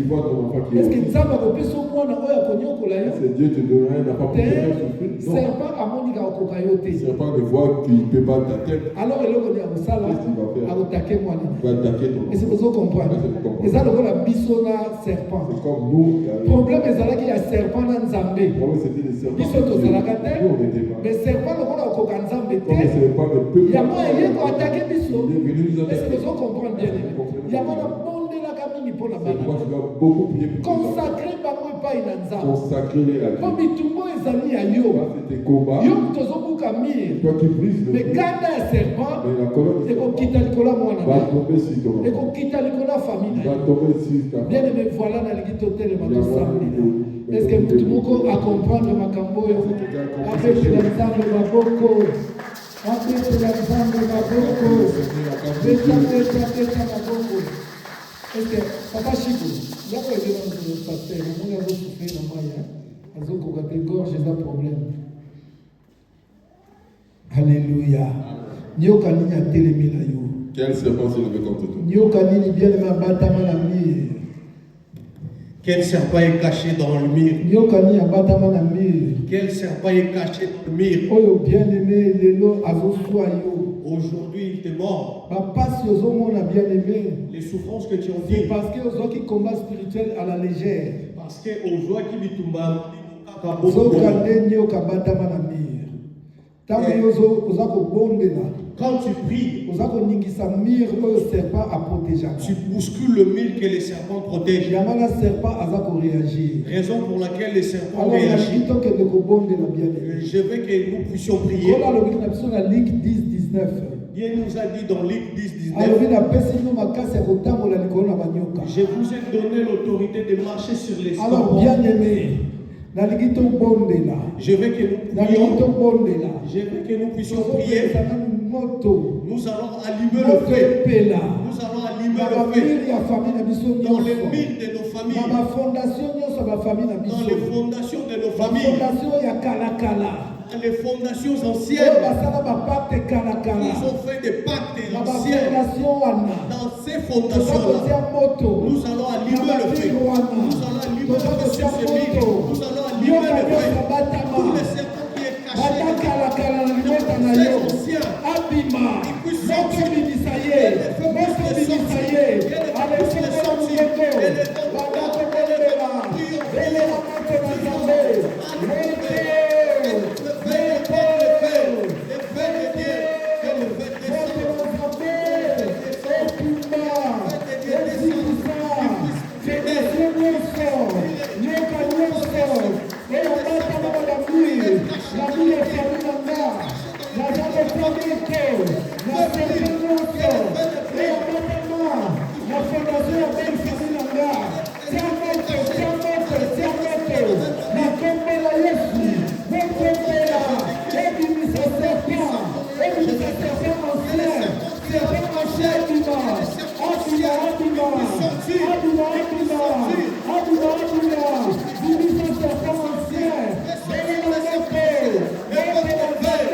vois ton enfant qui est est-ce que Dieu va vous pécho moi na oya konyokola yo? C'est Dieu te donnera un enfant pour te faire souffrir? Non. Serpent amonika okokayote. Serpent ne voit qu'il ne peut pas ta tête. Alors il est à Moussala, à attaquer moi. Il va attaquer ton enfant. Et c'est pour ça qu'on comprend. Et ça, le la bisona serpent. C'est comme nous. Le problème est là qu'il y a serpent dans Nzambé. Le problème c'était des serpents. Mais serpent, le rôle au Kokanzambé. Il y a moyen de attaquer biso. Et c'est pour ça qu'on comprend bien. Il y a moyen de bonder la cabine pour la banane. Consacrer par moi pas une Nzambé. Consacrer à Dieu. Comme tout le monde est allé à Yo. C'était combat. Yo, tu as Kamir. Toi qui brises le. Mais quand un serpent, et qu'on quitte le cola, moi, va tomber sur toi. et qu'on quitte le cola, famille. Va tomber sur ta. Bien aimé, voilà dans le guitotel de ma est-ce que tout le monde a comprendre ma cambo? Avec l'ensemble de ma boko. Avec l'ensemble de ma boko. Est-ce que papa Chico, là où est dans le pasteur, le monde a souffert dans Maya, a gorge, c'est un problème. Alléluia. Nyokanini a télémi la yo. Quel serpent s'est levé contre toi? Nyokanini bien aimé abatama la mire. Quel serpent est caché dans le mur? Nyokanini abatama la mire. Quel serpent est caché dans le mur? Oh bien aimé lelo azoswa yo. Aujourd'hui il te mord. Papa si ozomona bien aimé. Les souffrances que tu as dit. Parce que aux qui combat spirituel à la légère. Parce que aux joies qui bitumba. Zokande nyokabatama la mire. Quand tu pries, tu bouscules le mur que les serpents protègent. Raison pour laquelle les serpents réagissent. Je veux que nous puissions prier. Dieu nous a dit dans Luc 10:19, je vous ai donné l'autorité de marcher sur les serpents. Alors bien aimé, je veux que nous puissions prier. Nous allons allumer le feu. Nous allons allumer le feu dans les murs de nos familles. Dans les fondations de nos familles. Les fondations anciennes. Ils ont fait des pactes anciens. Dans ces fondations-là, nous allons allumer le feu. Nous allons allumer le feu sur ces murs. Nous allons allumer le feu. Tous les serpents qui est caché dans ces anciens, ils puissent sortir. Et les feux puissent les sortir. Et les feux puissent les sortir. Et les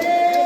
Hey!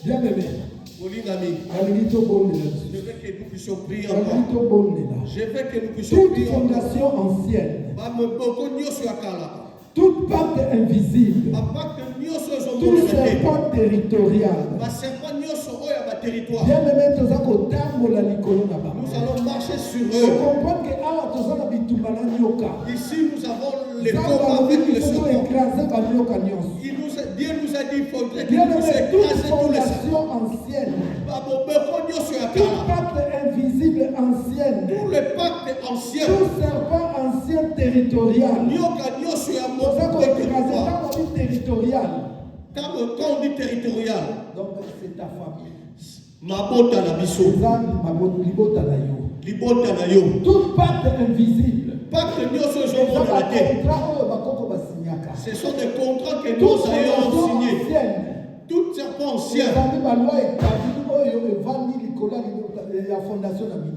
Bien-aimé. Je veux que nous puissions prier encore. Je veux que nous puissions prier encore. Toute fondation ancienne. Toute pacte invisible. Tout serpent territorial. Bien-aimé, nous allons marcher sur eux. Ici, nous avons les combats avec les serpents. Dieu nous a dit qu'il faudrait que nous écrasions tous les serpents. Tout pacte invisible ancien. Tout le pacte ancien. Tout serpent ancien territorial. Territorial. Quand on dit territorial, donc c'est ta famille. Mabota na biso. Tout pacte invisible. Pacte ce sont des contrats que nous avons signés. Tout serpent ancien.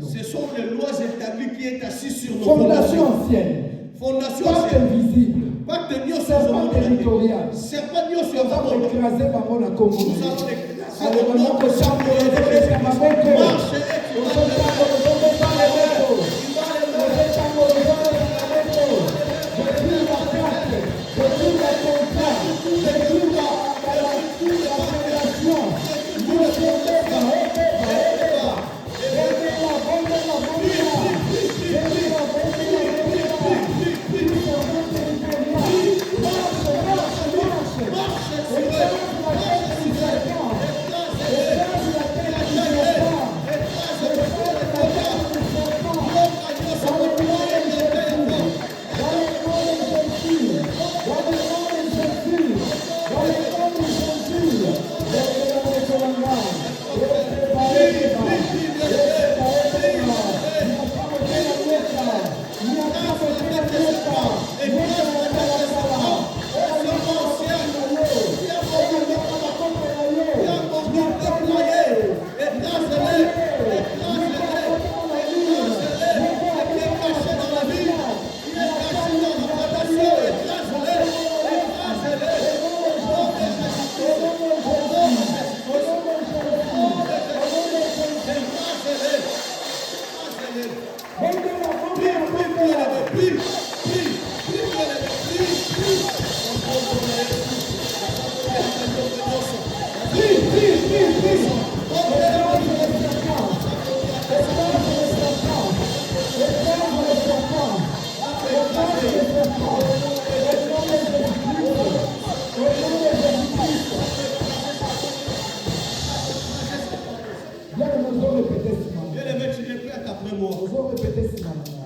Ce sont les lois établies qui est assis sur nos fondations anciennes. Fondation pacte invisible. Pacte serpent territorial. Serpent nous allons écraser par mon Congo. Nous allons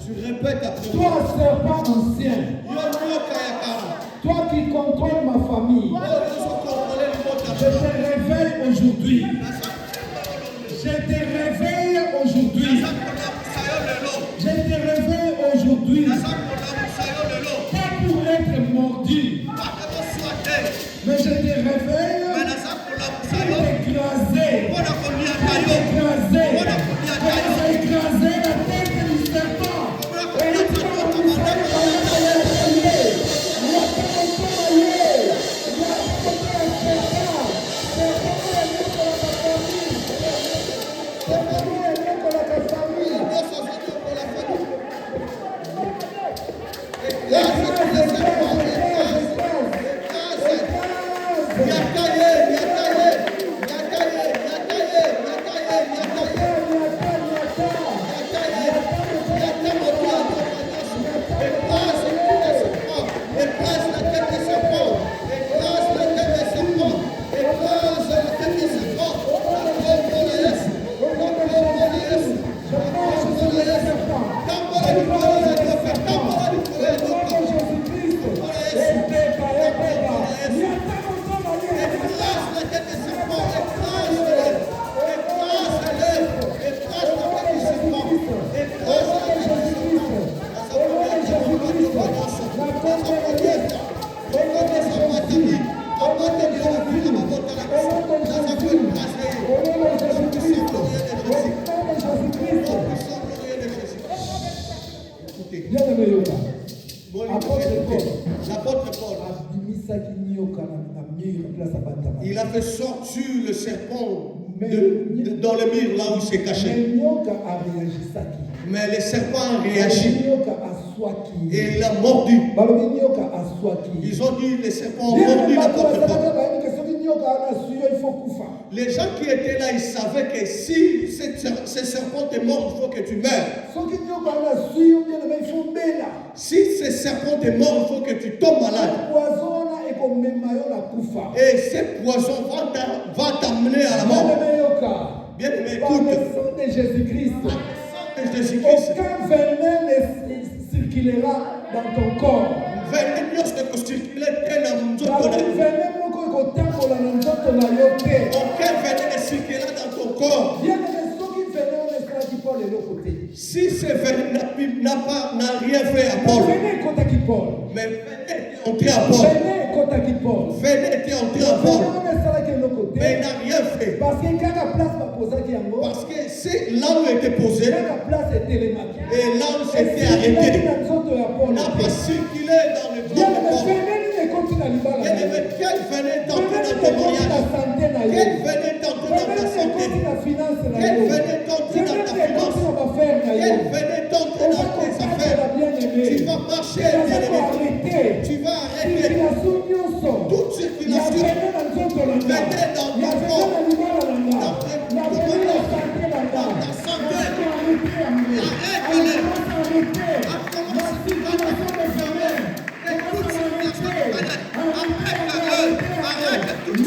Tu répètes après moi. Toi, serpent ancien. Toi qui contrôles ma famille. Je te réveille aujourd'hui. Je te réveille aujourd'hui. Je te réveille aujourd'hui. Pas pour être mordu. Mais je te réveille pour t'écraser. Pour t'écraser. Pour écraser la tête du serpent. Et le Il a fait sortir le serpent dans le mur là où il s'est caché. Mais le serpent a réagi et il a mordu. Ils ont dit le serpent a mordu la porte. Les gens qui étaient là, ils savaient que si ce serpent te mord, il faut que tu meurs. Si ce serpent te mord, il faut que tu tombes malade. Et ce poison va t'amener à la mort. Bien aimé, écoute. Par le sang de Jésus-Christ, Aucun venin ne circulera dans ton corps. Aucun venin ne circulera dans ton corps. Si ce venin n'a rien fait à Paul, mais venez entrer à Paul. Venez entrer à Paul. Mais il n'a rien fait. Parce que c'est là où il était posé. Et là où c'était arrêté. N'a pas circulé dans le corps de Paul. Quel venin t'entrer dans ton mariage? Quel venin t'entrer dans ta santé? Quel venin t'entrer dans ta finance? Quel venin t'entrer dans tes affaires? Tu vas marcher, bien-aimé. Tu vas arrêter toute circulation. Venez dans ta forme, dans ta santé. Arrête-les. Arrête toute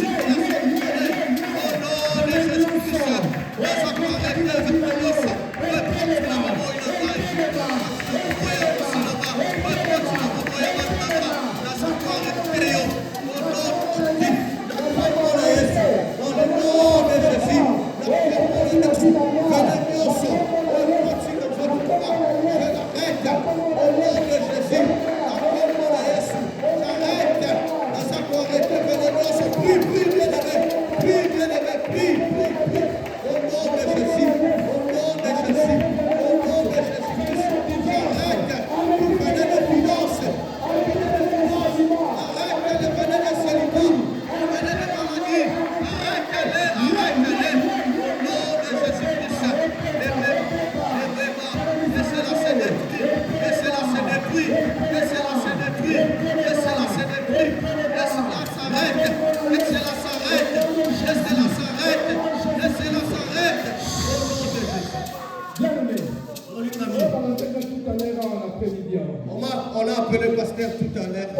On a appelé le pasteur tout à l'heure.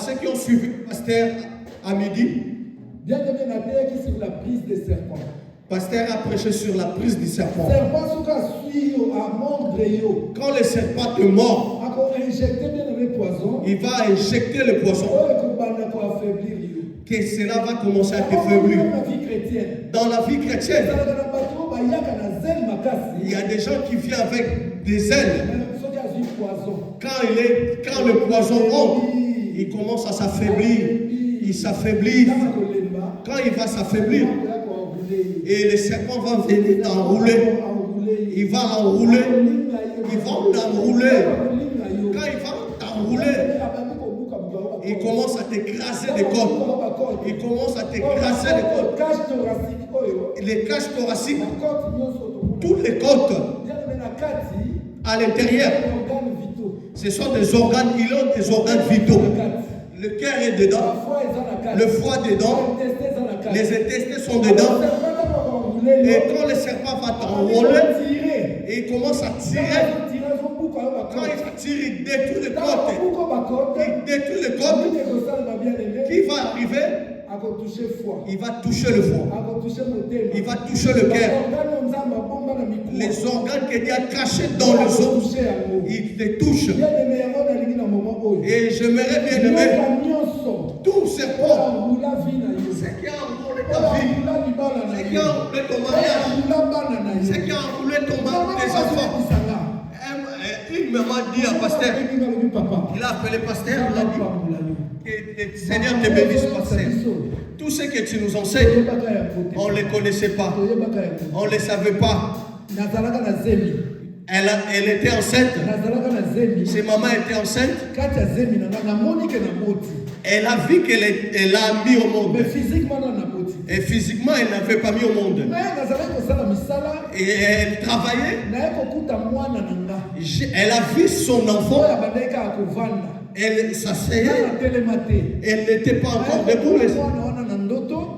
Ceux qui ont suivi le pasteur à midi. Sur la prise des serpents. Pasteur a prêché sur la prise du serpent. Quand le serpent te mord, il va injecter le poison. Que cela va commencer à t'affaiblir. Dans la vie chrétienne, il y a des gens qui viennent avec des ailes. Quand le poison entre, il commence à s'affaiblir. Il s'affaiblit. Quand il va s'affaiblir, et le serpent va venir t'enrouler. Il va l'enrouler. Il va l'enrouler. Quand il va t'enrouler, il commence à t'écraser des côtes. Il commence à t'écraser les côtes. Les cages thoraciques, toutes les côtes à l'intérieur, ce sont des organes, ils ont des organes vitaux. Le cœur est dedans, le foie dedans, les intestins sont dedans. Et quand le serpent va t'enrouler, et il commence à tirer, quand il va tirer, il détruit les côtes. Il détruit les côtes. Qui va arriver? Il va toucher le foie. Il va toucher le cœur. Les organes que Dieu a cachés dans le os, il les touche. Et j'aimerais bien aimer tout serpent. C'est qui a enroulé ta vie. C'est qui a enroulé ton mariage. C'est qui a enroulé tes enfants. Une maman dit à pasteur, il a appelé pasteur, il a dit que le Seigneur te bénisse, pasteur. Tout ce que tu nous enseignes, on ne les connaissait pas, on ne les savait pas. Elle était enceinte. Ses mamans étaient enceintes. Elle a vu qu'elle a mis au monde. Et physiquement, elle n'avait pas mis au monde. Et elle travaillait. Elle a vu son enfant. Elle s'asseyait. Elle n'était pas encore debout.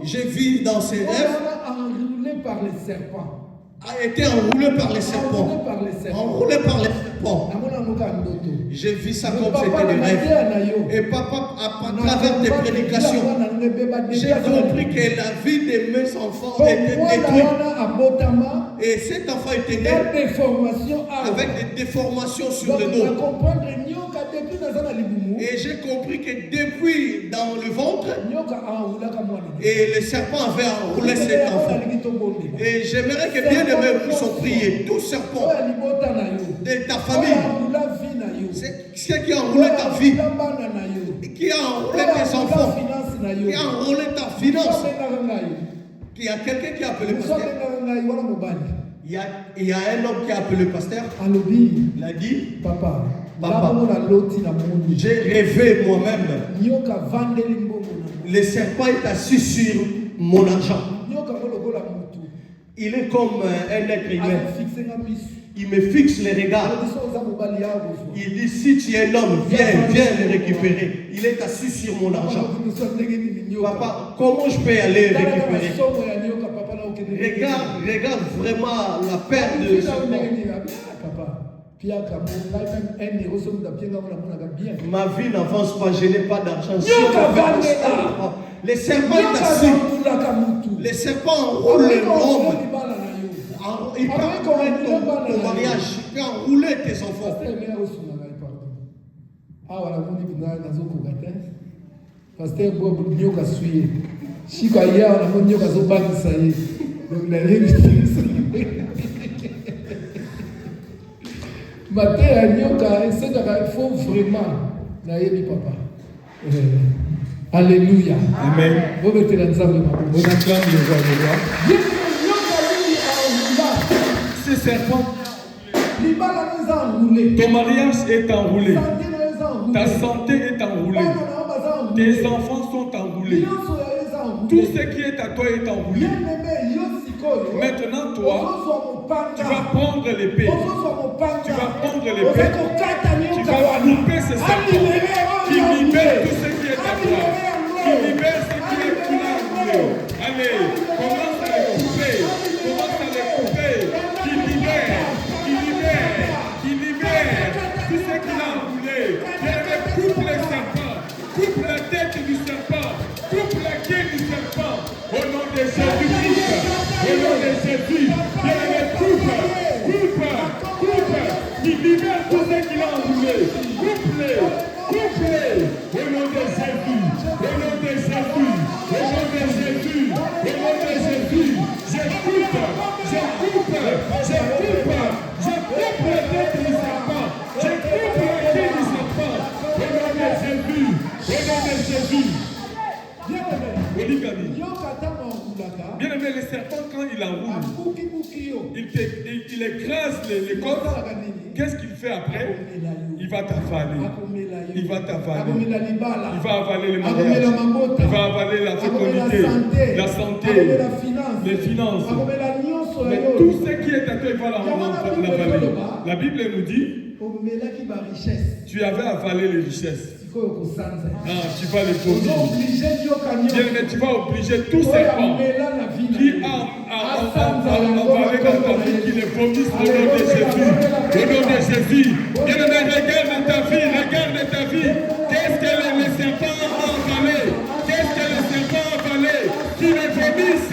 J'ai vu dans ses rêves. A été enroulé par les serpents. Enroulé par les serpents. J'ai vu ça comme c'était des rêves. Et papa, à travers tes prédications, j'ai compris que la vie de mes enfants était détruite. Et cet enfant était né avec des déformations sur le dos. Et j'ai compris que depuis dans le ventre, et le serpent avait enroulé cet enfant. Et j'aimerais que bien aimés puissent prier. Tout serpent de ta famille, c'est ce qui a enroulé ta vie, qui a enroulé tes enfants, qui a enroulé ta finance. Il y a quelqu'un qui a appelé le pasteur. Il y a un homme qui a appelé le pasteur. Il a dit, Papa, j'ai rêvé moi-même. Le serpent est assis sur mon argent. Il est comme un être humain. Il me fixe les regards. Il dit, si tu es l'homme, viens le récupérer. Il est assis sur mon argent. Papa, comment je peux aller récupérer? Regarde vraiment la perte de ce ma vie n'avance pas, je n'ai pas d'argent. Les serpents est assis. Les serpents enroulent l'homme. Il peut enrouler ton mariage. Il peut enrouler tes enfants. Pasteur Bob nyoka suye. Shika ya na nyoka zo bangisa ye. Donc la Maté nyoka c'est il faut vraiment na yebi papa. Alléluia. Amen. Vous mettez dans sa main. Vous acclamez le roi de roi. Ce serpent. Ton mariage est enroulé. Ta santé est enroulée. Tes enfants sont enroulés. Tout ce qui est à toi est enroulé. Maintenant, toi, tu vas prendre l'épée. Tu vas prendre l'épée. Tu vas couper ce serpent qui libère tout ce qui est à toi. Qui libère ce qui est enroulé. Allez, commence à les couper. Commence à les couper. Qui libère. Tout ce qui est enroulé. Coupe les serpents. Coupe la tête du serpent. Coupe la queue du serpent. Au nom de Jésus-Christ. Au nom de Jésus. Coupe. Qui libère tout ce qui est enroulé. Coupe-les. Au nom de Jésus. Au nom de Jésus. Au nom de Jésus. Au nom de Jésus. Je coupe la tête du serpent. Je coupe la queue du serpent. Au nom de Jésus. Au nom de Jésus. Bien aimé, le serpent, quand il enroule, il écrase les corps. Qu'est-ce qu'il fait après? Il va t'avaler. Il va avaler le mariage. Il va avaler la fécondité, la santé, les finances. Mais tout ce qui est à toi, il va l'avaler. La Bible nous dit, tu avais avalé les richesses. Tu vas les vomir. Tu vas obliger tout serpent qui a avalé dans ta vie, qui les vomisse au nom de Jésus. Au nom de Jésus. Regarde ta vie. Qu'est-ce que les serpents ont avalé? Qui les vomisse.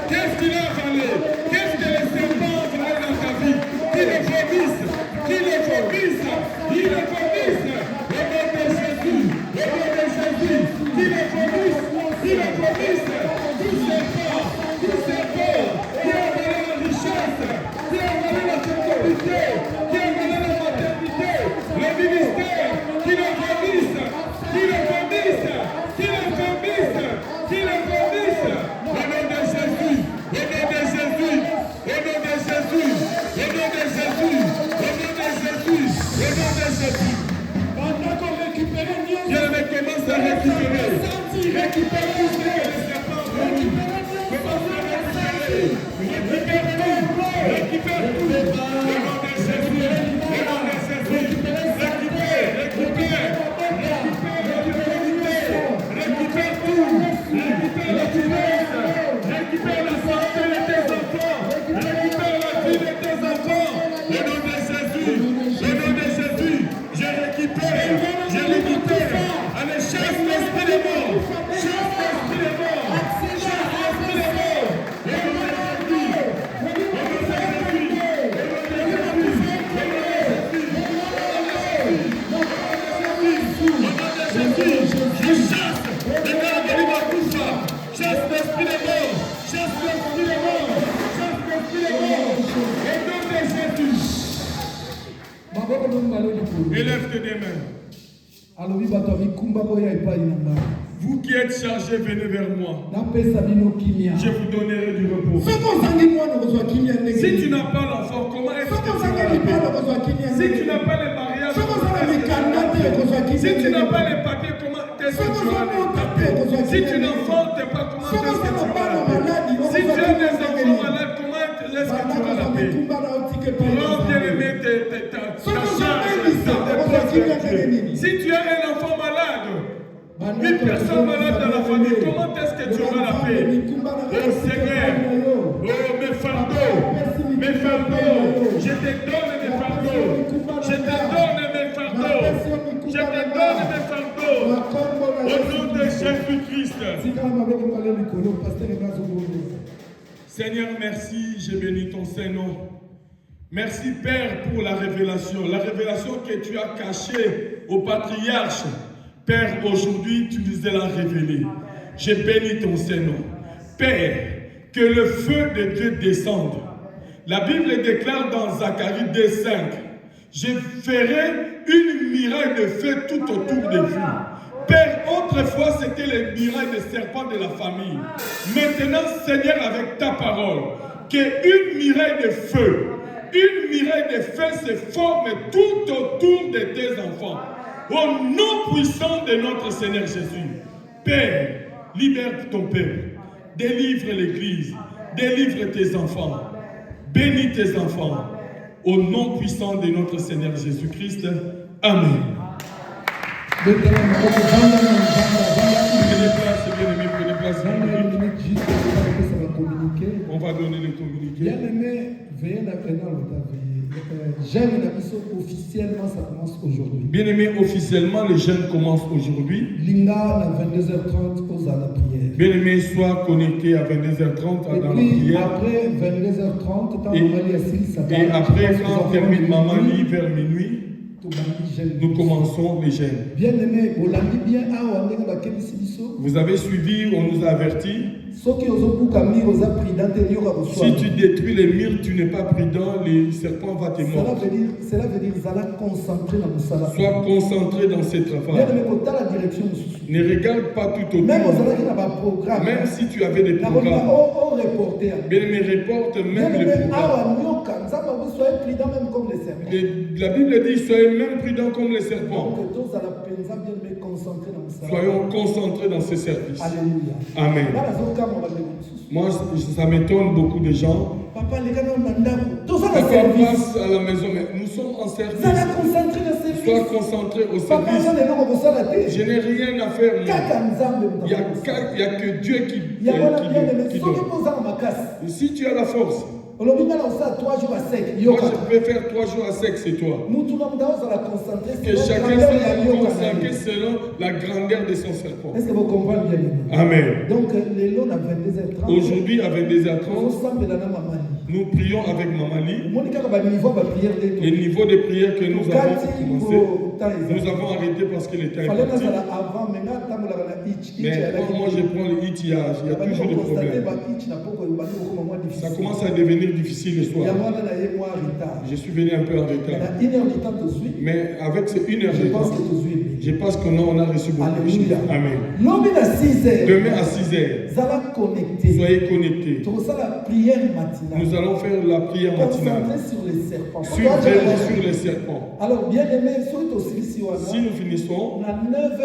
Qu'est-ce qu'il a avalé? Qu'est-ce que les serpents ont avalé dans ta vie? Qui les vomisse. Tout serpent qui a avalé la richesse, qui a avalé la sécurité, qui a avalé la maternité, le ministère, qui les vomisse. Au nom de Jésus. Élève tes mains. Vous qui êtes chargés, venez vers moi. Je vous donnerai du repos. Si tu n'as pas l'enfant, comment est-ce que tu vas la paix? Si tu n'as pas les mariages, si tu n'as pas les papiers, comment est-ce que tu vas la paix? Si tu n'enfantes pas, comment est-ce que tu vas la paix? Si tu as des enfants malades, comment est-ce que tu vas la paix? Prends bien aimé ta charge. Si tu as un enfant malade, une personne malade dans la famille, comment est-ce que tu auras la paix? Oh Seigneur, oh mes fardeaux, je te donne mes fardeaux, je te donne mes fardeaux, je te donne mes fardeaux, au nom de Jésus-Christ. Seigneur, merci, je bénis ton Saint-Nom. Merci Père pour la révélation que tu as cachée au patriarche. Père, aujourd'hui tu nous l'as révélée. Je bénis ton Saint-Nom. Père, que le feu de Dieu descende. La Bible déclare dans Zacharie 2:5, je ferai une muraille de feu tout autour de vous. Père, autrefois c'était les murailles de serpents de la famille. Maintenant, Seigneur, avec ta parole, qu'une muraille de feu se forme tout autour de tes enfants. Au nom puissant de notre Seigneur Jésus. Père, libère ton peuple. Délivre l'Église. Délivre tes enfants. Bénis tes enfants. Au nom puissant de notre Seigneur Jésus-Christ. Amen. Prenez place, bien-aimés, prenez place. On va donner le communiqué. Bien-aimé, veuillez jeûne officiellement, ça commence aujourd'hui. Bien-aimé, officiellement, le jeûne commence aujourd'hui. Linga à 22h30 à la prière. Bien-aimé, sois connecté à 22h30 dans la prière. Après 22h30, et après, quand on termine Mamali vers minuit, nous commençons les jeûnes. Bien-aimé, vous avez suivi, on nous a avertis. Si tu détruis les murs, tu n'es pas prudent, les serpents vont te mordre. Cela veut dire sois concentré dans ce travail. Ne regarde pas tout autour. Même si tu avais des programmes. Bien, mais reporte même les programmes. La Bible dit soyez même prudents comme les serpents. Soyons concentrés dans ce service. Amen. Moi, ça m'étonne beaucoup de gens. Papa passe à la maison, mais nous sommes en service. Sois concentré au service. Je n'ai rien à faire. Il n'y a que Dieu qui donne. Si tu as la force, moi je peux faire 3 jours à sec, c'est toi. Que chacun soit concentré selon la grandeur de son serpent. Est-ce que vous comprenez bien? Amen. Donc, aujourd'hui à 22h30, nous prions avec Mamali. Le niveau de prière que nous avons commencé, nous avons arrêté parce que le temps est parti. Mais quand moi je prends le hit, il y a toujours des problèmes. Ça commence à devenir difficile le soir. Je suis venu un peu en retard. Mais avec ces 1 heure de temps, je pense qu'on a reçu beaucoup de choses. Amen. Demain à 6h. Soyez connectés. Nous allons faire la prière matinale. Sur les serpents. Sur les serpents. Alors, bien aimé, si nous finissons, à 9h,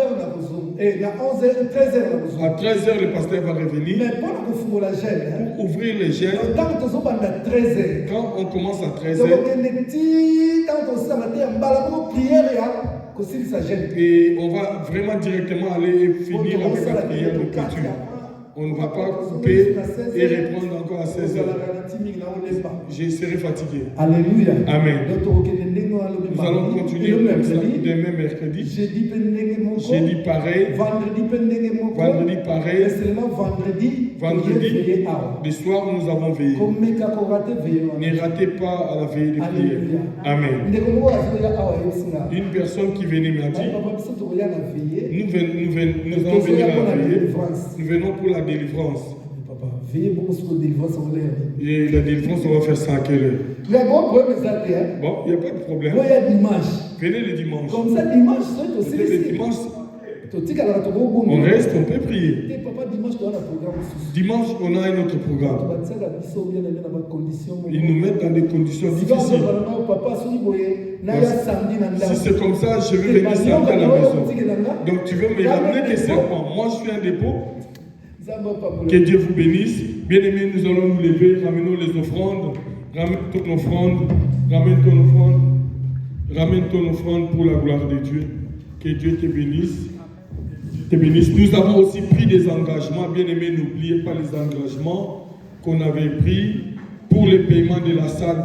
et à 13h, à 13h, le pasteur va revenir. Mais pour ouvrir les gènes. Quand on commence à 13h, et on va vraiment directement aller finir avec la prière de clôture. On ne va pas couper et reprendre encore à 16h. Je serai fatigué. Alléluia. Amen. Nous allons continuer demain mercredi. Jeudi pareil. Vendredi pareil. Vendredi, le soir nous avons veillé. Ne ratez pas à la veille de prière. Amen. Une personne qui venait m'a dit, nous allons venir à la veille. Nous venons pour la délivrance. Et la délivrance, on va faire ça à quelle heure? Bon, il n'y a pas de problème. Venez le dimanche. Comme ça, dimanche, le dimanche, on reste, on peut prier. Dimanche, on a un autre programme. Ils nous mettent dans des conditions difficiles. Si c'est comme ça, je vais venir samedi à la maison. Donc tu veux me ramener des serpents. Moi, je suis un dépôt. Que Dieu vous bénisse. Bien-aimés, nous allons nous lever. Ramenons les offrandes. Ramène ton offrande. Ramène ton offrande. Ramène ton offrande pour la gloire de Dieu. Que Dieu te bénisse. Nous avons aussi pris des engagements. Bien-aimés, n'oubliez pas les engagements qu'on avait pris pour le paiement de la salle.